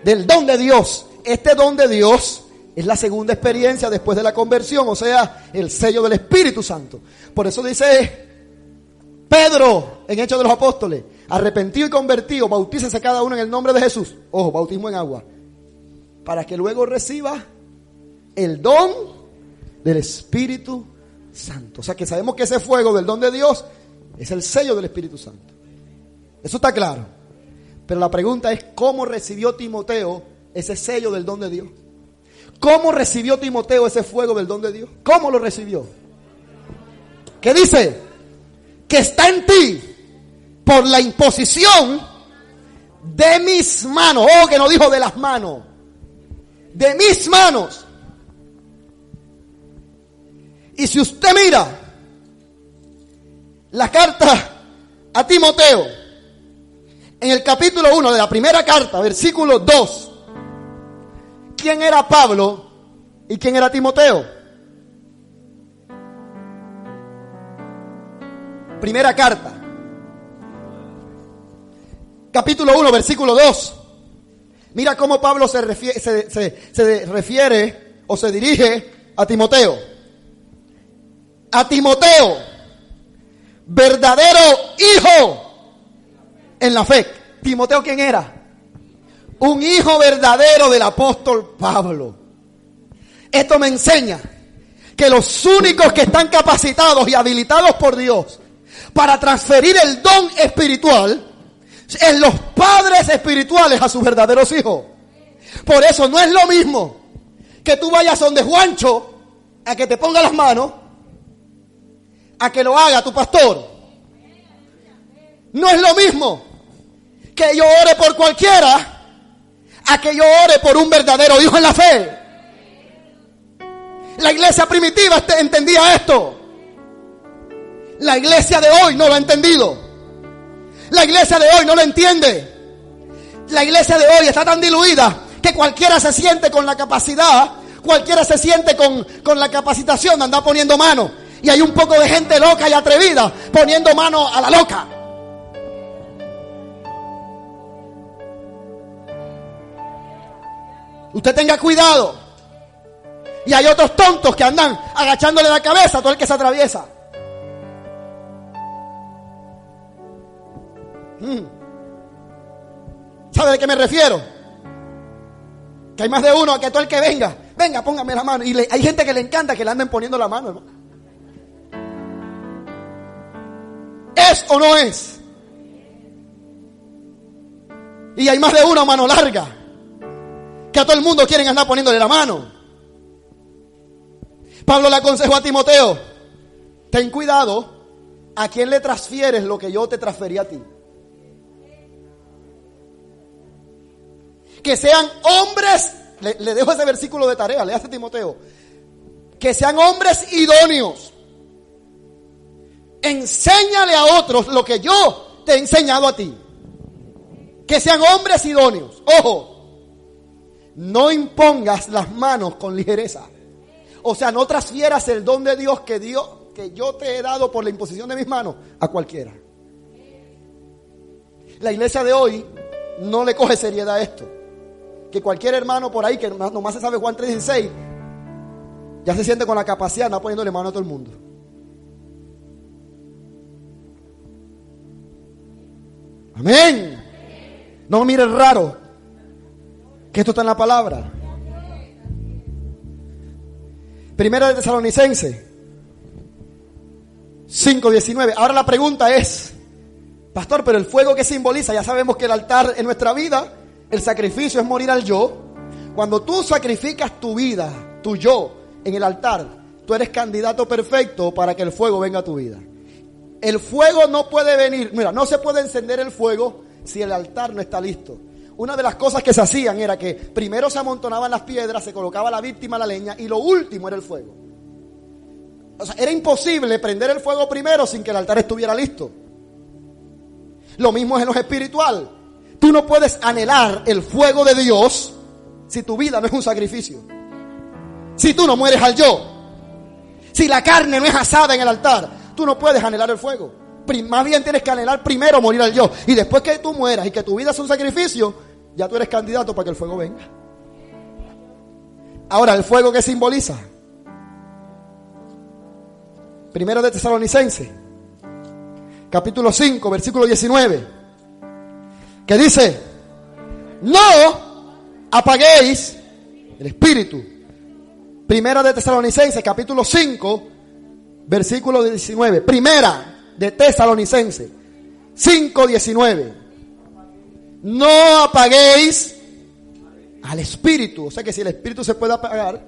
del don de Dios. Este don de Dios es la segunda experiencia después de la conversión, o sea, el sello del Espíritu Santo. Por eso dice Pedro en Hechos de los Apóstoles: arrepentido y convertido, bautícese cada uno en el nombre de Jesús. Ojo, bautismo en agua. Para que luego reciba el don del Espíritu Santo. O sea que sabemos que ese fuego del don de Dios es el sello del Espíritu Santo. Eso está claro. Pero la pregunta es: ¿cómo recibió Timoteo ese sello del don de Dios? ¿Cómo recibió Timoteo ese fuego del don de Dios? ¿Cómo lo recibió? ¿Qué dice? Que está en ti por la imposición de mis manos. Oh, que no dijo de las manos. De mis manos. Y si usted mira la carta a Timoteo, en el capítulo 1 de la primera carta, versículo 2, ¿quién era Pablo y quién era Timoteo? Primera carta, capítulo 1, versículo 2. Mira cómo Pablo se refiere o se dirige a Timoteo. A Timoteo, verdadero hijo en la fe. ¿Timoteo quién era? Un hijo verdadero del apóstol Pablo. Esto me enseña que los únicos que están capacitados y habilitados por Dios para transferir el don espiritual es los padres espirituales a sus verdaderos hijos. Por eso no es lo mismo que tú vayas donde Juancho a que te ponga las manos, a que lo haga tu pastor. No es lo mismo que yo ore por cualquiera a que yo ore por un verdadero hijo en la fe. La iglesia primitiva entendía esto. La iglesia de hoy no lo ha entendido. La iglesia de hoy no lo entiende. La iglesia de hoy está tan diluida que cualquiera se siente con la capacidad, cualquiera se siente con la capacitación de andar poniendo mano. Y hay un poco de gente loca y atrevida poniendo mano a la loca. Usted tenga cuidado. Y hay otros tontos que andan agachándole la cabeza a todo el que se atraviesa. ¿Sabe de qué me refiero? Que hay más de uno, que todo el que venga, póngame la mano. Y hay gente que le encanta que le anden poniendo la mano, hermano. ¿Es o no es? Y hay más de uno, mano larga, que a todo el mundo quieren andar poniéndole la mano. Pablo le aconsejó a Timoteo: ten cuidado a quién le transfieres lo que yo te transferí a ti. Que sean hombres, le dejo ese versículo de tarea, le hace a Timoteo, que sean hombres idóneos. Enséñale a otros lo que yo te he enseñado a ti. Que sean hombres idóneos. Ojo, no impongas las manos con ligereza. O sea, no transfieras el don de Dios que yo te he dado por la imposición de mis manos a cualquiera. La iglesia de hoy no le coge seriedad a esto. Que cualquier hermano por ahí que nomás se sabe Juan 3:16 ya se siente con la capacidad de andar poniéndole mano a todo el mundo. Amén. No mires raro, que esto está en la palabra. Primera de Tesalonicenses 5:19. Ahora la pregunta es: pastor, pero el fuego, ¿qué simboliza? Ya sabemos que el altar en nuestra vida, el sacrificio es morir al yo. Cuando tú sacrificas tu vida, tu yo, en el altar, tú eres candidato perfecto para que el fuego venga a tu vida. El fuego no puede venir. Mira, no se puede encender el fuego si el altar no está listo. Una de las cosas que se hacían era que primero se amontonaban las piedras, se colocaba la víctima, la leña, y lo último era el fuego. O sea, era imposible prender el fuego primero sin que el altar estuviera listo. Lo mismo es en lo espiritual. Tú no puedes anhelar el fuego de Dios si tu vida no es un sacrificio. Si tú no mueres al yo. Si la carne no es asada en el altar, tú no puedes anhelar el fuego. Más bien tienes que anhelar primero morir al yo. Y después que tú mueras y que tu vida es un sacrificio, ya tú eres candidato para que el fuego venga. Ahora, ¿el fuego qué simboliza? Primero de Tesalonicenses, capítulo 5, versículo 19, que dice: no apaguéis el espíritu. Primera de Tesalonicenses, capítulo 5, versículo 19. Primera de Tesalonicenses 5:19. No apaguéis al espíritu. O sea que si el espíritu se puede apagar,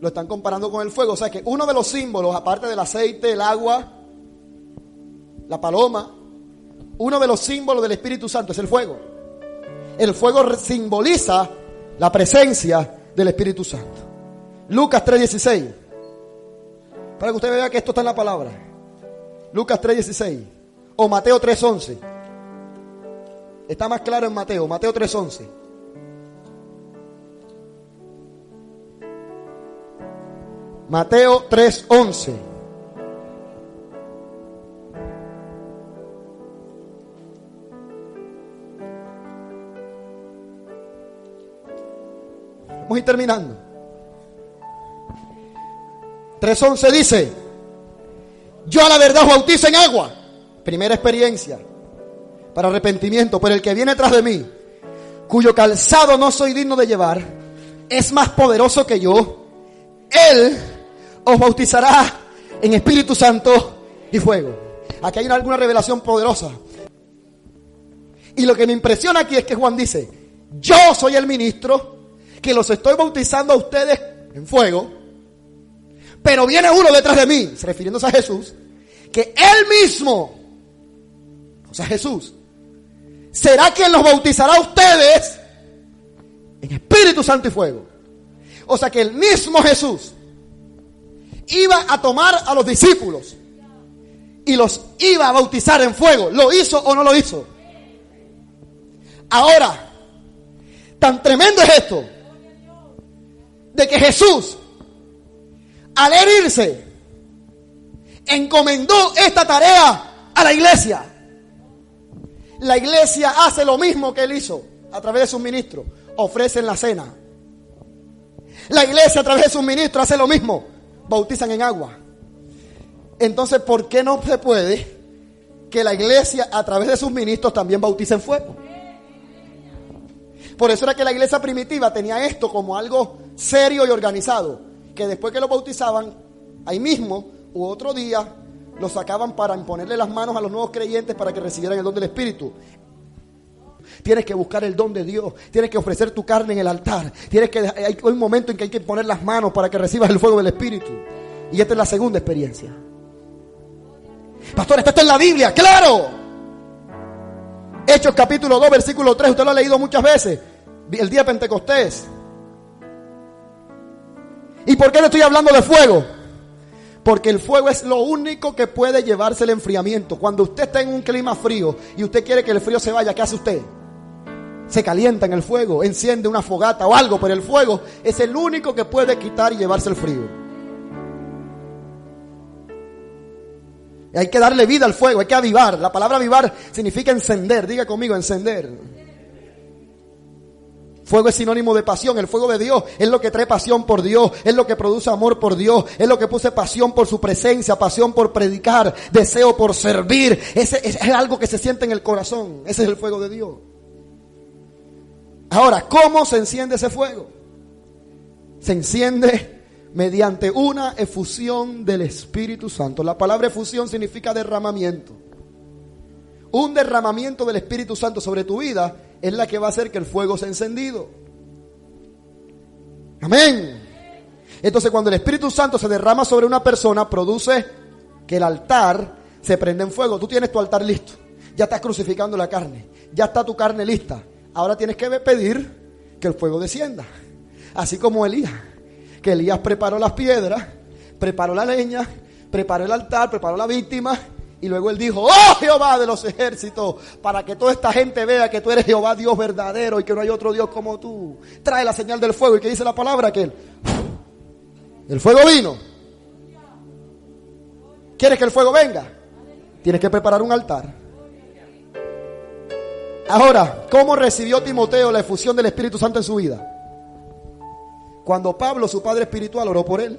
lo están comparando con el fuego. O sea que uno de los símbolos, aparte del aceite, el agua, la paloma, uno de los símbolos del Espíritu Santo es el fuego. El fuego simboliza la presencia del Espíritu Santo. Lucas 3:16. Para que usted vea que esto está en la palabra. Lucas 3:16. O Mateo 3:11. Está más claro en Mateo 3:11. Mateo 3:11. Vamos a ir terminando. 3:11 dice: yo a la verdad os bautizo en agua. Primera experiencia para arrepentimiento. Pero el que viene tras de mí, cuyo calzado no soy digno de llevar, es más poderoso que yo. Él os bautizará en Espíritu Santo y fuego. Aquí hay alguna revelación poderosa. Y lo que me impresiona aquí es que Juan dice: yo soy el ministro que los estoy bautizando a ustedes en fuego, pero viene uno detrás de mí, refiriéndose a Jesús, que él mismo, o sea Jesús, será quien los bautizará a ustedes en Espíritu Santo y fuego. O sea que el mismo Jesús iba a tomar a los discípulos y los iba a bautizar en fuego. ¿Lo hizo o no lo hizo? Ahora, tan tremendo es esto, de que Jesús, al herirse, encomendó esta tarea a la iglesia. La iglesia hace lo mismo que él hizo a través de sus ministros. Ofrecen la cena. La iglesia a través de sus ministros hace lo mismo. Bautizan en agua. Entonces, ¿por qué no se puede que la iglesia a través de sus ministros también bautice en fuego? Por eso era que la iglesia primitiva tenía esto como algo serio y organizado. Que después que lo bautizaban, ahí mismo u otro día, lo sacaban para imponerle las manos a los nuevos creyentes para que recibieran el don del Espíritu. Tienes que buscar el don de Dios. Tienes que ofrecer tu carne en el altar. Hay un momento en que hay que poner las manos para que recibas el fuego del Espíritu. Y esta es la segunda experiencia. Pastor, esto está en la Biblia, ¡claro! Hechos capítulo 2, versículo 3. Usted lo ha leído muchas veces. El día de Pentecostés. ¿Y por qué le estoy hablando de fuego? Porque el fuego es lo único que puede llevarse el enfriamiento. Cuando usted está en un clima frío y usted quiere que el frío se vaya, ¿qué hace usted? Se calienta en el fuego, enciende una fogata o algo, pero el fuego es el único que puede quitar y llevarse el frío. Y hay que darle vida al fuego, hay que avivar. La palabra avivar significa encender. Diga conmigo, encender. Fuego es sinónimo de pasión. El fuego de Dios es lo que trae pasión por Dios, es lo que produce amor por Dios, es lo que puse pasión por su presencia, pasión por predicar, deseo por servir. Es algo que se siente en el corazón. Ese es el fuego de Dios. Ahora, ¿cómo se enciende ese fuego? Se enciende mediante una efusión del Espíritu Santo. La palabra efusión significa derramamiento. Un derramamiento del Espíritu Santo sobre tu vida es la que va a hacer que el fuego sea encendido. Amén. Entonces, cuando el Espíritu Santo se derrama sobre una persona, produce que el altar se prende en fuego. Tú tienes tu altar listo. Ya estás crucificando la carne. Ya está tu carne lista. Ahora tienes que pedir que el fuego descienda. Así como Elías. Que Elías preparó las piedras, preparó la leña, preparó el altar, preparó la víctima. Y luego él dijo: oh Jehová de los ejércitos, para que toda esta gente vea que tú eres Jehová Dios verdadero y que no hay otro Dios como tú. Trae la señal del fuego. ¿Y qué dice la palabra? Que el fuego vino. ¿Quieres que el fuego venga? Tienes que preparar un altar. Ahora, ¿cómo recibió Timoteo la efusión del Espíritu Santo en su vida? Cuando Pablo, su padre espiritual, oró por él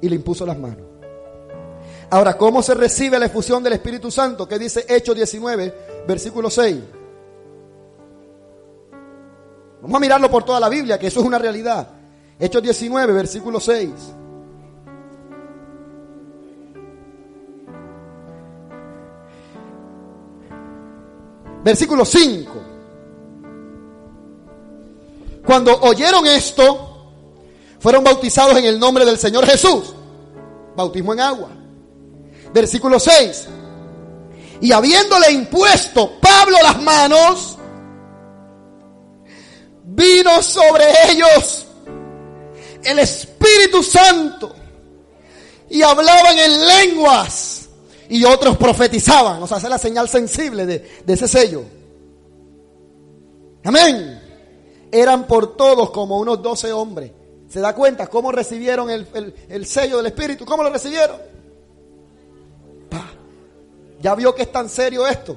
y le impuso las manos. Ahora, ¿cómo se recibe la efusión del Espíritu Santo? ¿Qué dice Hechos 19, versículo 6? Vamos a mirarlo por toda la Biblia, que eso es una realidad. Hechos 19, versículo 6. Versículo 5. Cuando oyeron esto, fueron bautizados en el nombre del Señor Jesús. Bautismo en agua. Versículo 6. Y habiéndole impuesto Pablo las manos, vino sobre ellos el Espíritu Santo y hablaban en lenguas y otros profetizaban. O sea, esa es la señal sensible de ese sello. Amén. Eran por todos como unos 12 hombres. ¿Se da cuenta cómo recibieron el sello del Espíritu? ¿Cómo lo recibieron? Ya vio que es tan serio esto.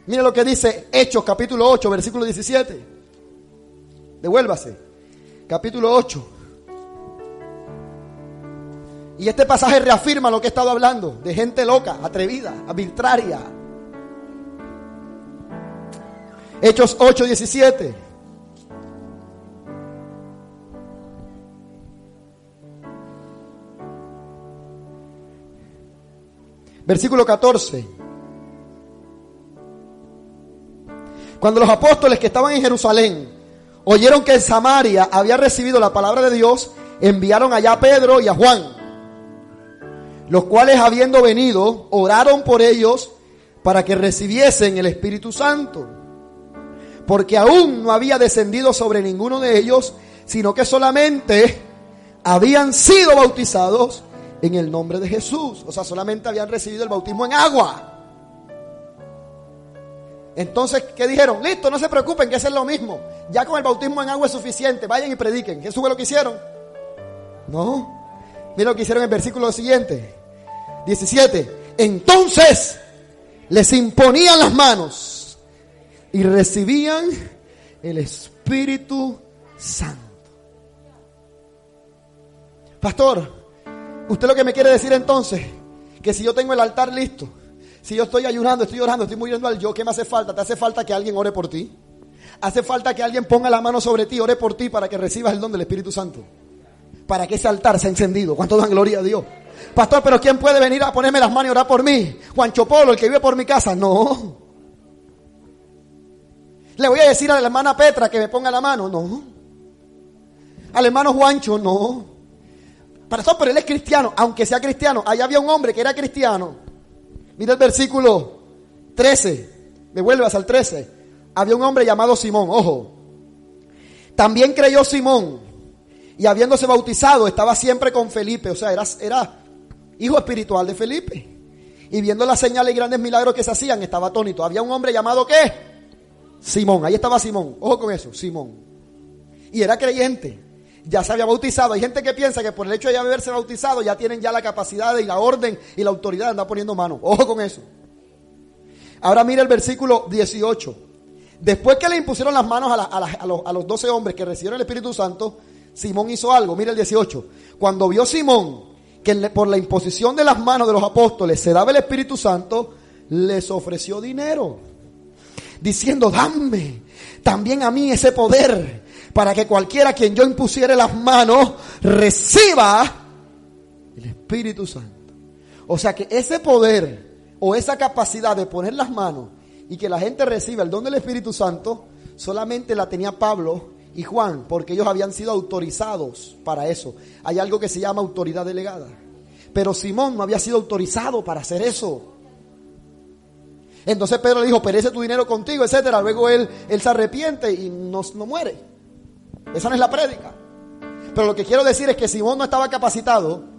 Mire lo que dice Hechos capítulo 8, versículo 17. Devuélvase. Capítulo 8. Y este pasaje reafirma lo que he estado hablando. De gente loca, atrevida, arbitraria. Hechos 8, 17. Versículo 14. Cuando los apóstoles que estaban en Jerusalén oyeron que en Samaria había recibido la palabra de Dios, enviaron allá a Pedro y a Juan, los cuales, habiendo venido, oraron por ellos para que recibiesen el Espíritu Santo, porque aún no había descendido sobre ninguno de ellos, sino que solamente habían sido bautizados en el nombre de Jesús. O sea, solamente habían recibido el bautismo en agua. Entonces, ¿qué dijeron? Listo, no se preocupen, que eso es lo mismo. Ya con el bautismo en agua es suficiente. Vayan y prediquen. ¿Eso fue lo que hicieron? No. Miren lo que hicieron en el versículo siguiente, 17. Entonces les imponían las manos y recibían el Espíritu Santo. Pastor, ¿usted lo que me quiere decir entonces? Que si yo tengo el altar listo, si yo estoy ayunando, estoy orando, estoy muriendo al yo, ¿qué me hace falta? ¿Te hace falta que alguien ore por ti? ¿Hace falta que alguien ponga la mano sobre ti, ore por ti para que recibas el don del Espíritu Santo? Para que ese altar sea encendido. ¿Cuánto dan gloria a Dios? Pastor, ¿pero quién puede venir a ponerme las manos y orar por mí? Juancho Polo, el que vive por mi casa. No. ¿Le voy a decir a la hermana Petra que me ponga la mano? No. Al hermano Juancho, no. Pastor, pero él es cristiano. Aunque sea cristiano, allá había un hombre que era cristiano. Mira el versículo 13. Devuelvas al 13. Había un hombre llamado Simón. Ojo. También creyó Simón, y habiéndose bautizado, estaba siempre con Felipe. O sea, era hijo espiritual de Felipe. Y viendo las señales y grandes milagros que se hacían, estaba atónito. Había un hombre llamado ¿qué? Simón. Ahí estaba Simón. Ojo con eso, Simón. Y era creyente. Ya se había bautizado. Hay gente que piensa que por el hecho de haberse bautizado ya tienen ya la capacidad y la orden y la autoridad de andar poniendo manos. Ojo con eso. Ahora mira el versículo 18. Después que le impusieron las manos a los 12 hombres que recibieron el Espíritu Santo, Simón hizo algo. Mira el 18. Cuando vio Simón que por la imposición de las manos de los apóstoles se daba el Espíritu Santo, les ofreció dinero, diciendo: dame también a mí ese poder, para que cualquiera a quien yo impusiere las manos reciba el Espíritu Santo. O sea que ese poder o esa capacidad de poner las manos y que la gente reciba el don del Espíritu Santo, solamente la tenía Pablo y Juan, porque ellos habían sido autorizados para eso. Hay algo que se llama autoridad delegada. Pero Simón no había sido autorizado para hacer eso. Entonces Pedro le dijo, perece tu dinero contigo, etcétera. Luego él se arrepiente y no muere. Esa no es la prédica. Pero lo que quiero decir es que Simón no estaba capacitado.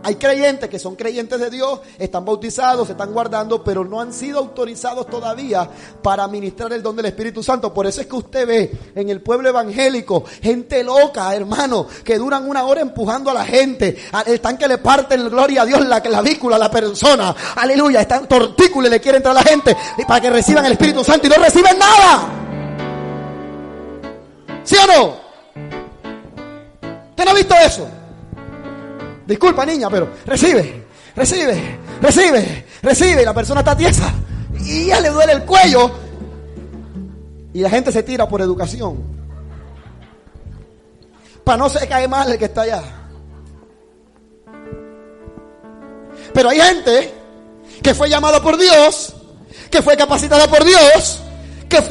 Hay creyentes que son creyentes de Dios, están bautizados, se están guardando, pero no han sido autorizados todavía para ministrar el don del Espíritu Santo. Por eso es que usted ve en el pueblo evangélico gente loca, hermano, que duran 1 hora empujando a la gente. Están que le parten, gloria a Dios, la clavícula a la persona. Aleluya, están tortículos y le quieren entrar a la gente para que reciban el Espíritu Santo y no reciben nada. ¿Sí o no? ¿Usted no ha visto eso? Disculpa, niña, pero recibe. Y la persona está tiesa y ya le duele el cuello. Y la gente se tira por educación, para no se cae mal el que está allá. Pero hay gente que fue llamada por Dios, que fue capacitada por Dios, que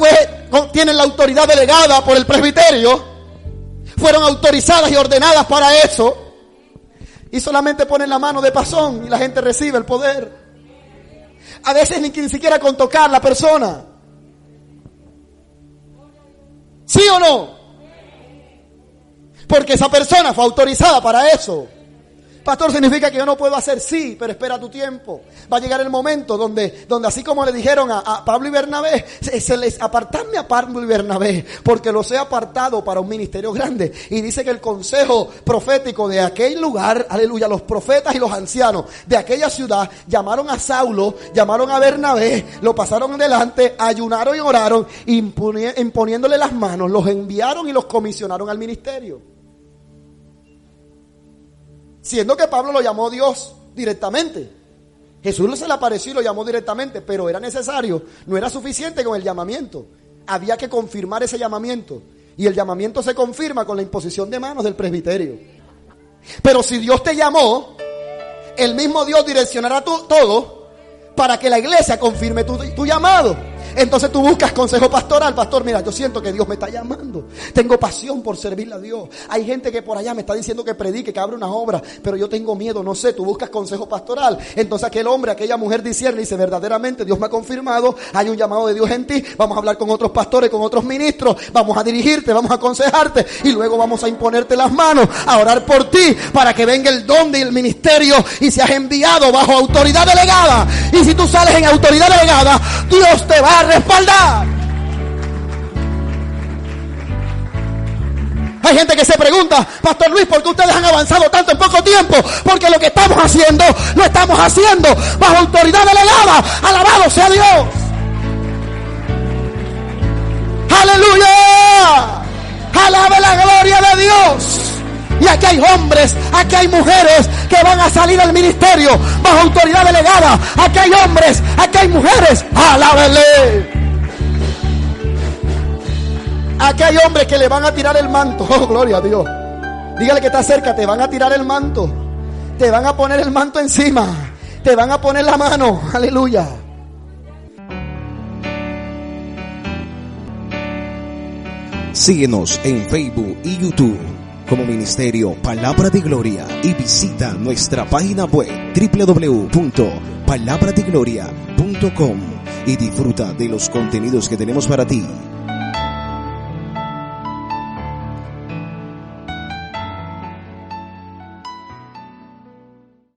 tienen la autoridad delegada por el presbiterio, fueron autorizadas y ordenadas para eso. Y solamente ponen la mano de pasón y la gente recibe el poder. A veces ni siquiera con tocar la persona. ¿Sí o no? Porque esa persona fue autorizada para eso. Pastor, significa que yo no puedo hacer, sí, pero espera tu tiempo. Va a llegar el momento donde así como le dijeron a Pablo y Bernabé, apartadme a Pablo y Bernabé, porque los he apartado para un ministerio grande. Y dice que el consejo profético de aquel lugar, aleluya, los profetas y los ancianos de aquella ciudad llamaron a Saulo, llamaron a Bernabé, lo pasaron delante, ayunaron y oraron, imponiéndole las manos, los enviaron y los comisionaron al ministerio. Siendo que Pablo lo llamó Dios directamente. Jesús se le apareció y lo llamó directamente, pero era necesario, no era suficiente con el llamamiento. Había que confirmar ese llamamiento. Y el llamamiento se confirma con la imposición de manos del presbiterio. Pero si Dios te llamó, el mismo Dios direccionará todo para que la iglesia confirme tu llamado. Entonces tú buscas consejo pastoral. Pastor, mira, yo siento que Dios me está llamando. Tengo pasión por servirle a Dios. Hay gente que por allá me está diciendo que predique, que abra una obra, pero yo tengo miedo, no sé. Tú buscas consejo pastoral. Entonces aquel hombre, aquella mujer discierne y dice, verdaderamente Dios me ha confirmado, hay un llamado de Dios en ti. Vamos a hablar con otros pastores, con otros ministros. Vamos a dirigirte, vamos a aconsejarte y luego vamos a imponerte las manos, a orar por ti para que venga el don del ministerio y seas enviado bajo autoridad delegada. Y si tú sales en autoridad delegada, Dios te va a respaldar. Hay gente que se pregunta, Pastor Luis, ¿por qué ustedes han avanzado tanto en poco tiempo? Porque lo que estamos haciendo, lo estamos haciendo bajo autoridad delegada. Alabado sea Dios. Aleluya. Alabe la gloria de Dios. Y aquí hay hombres, aquí hay mujeres que van a salir al ministerio bajo autoridad delegada. Aquí hay hombres, aquí hay mujeres. ¡Alábele! Aquí hay hombres que le van a tirar el manto. ¡Oh, gloria a Dios! Dígale que está cerca, te van a tirar el manto. Te van a poner el manto encima. Te van a poner la mano. ¡Aleluya! Síguenos en Facebook y YouTube como Ministerio Palabra de Gloria y visita nuestra página web www.palabradegloria.com y disfruta de los contenidos que tenemos para ti.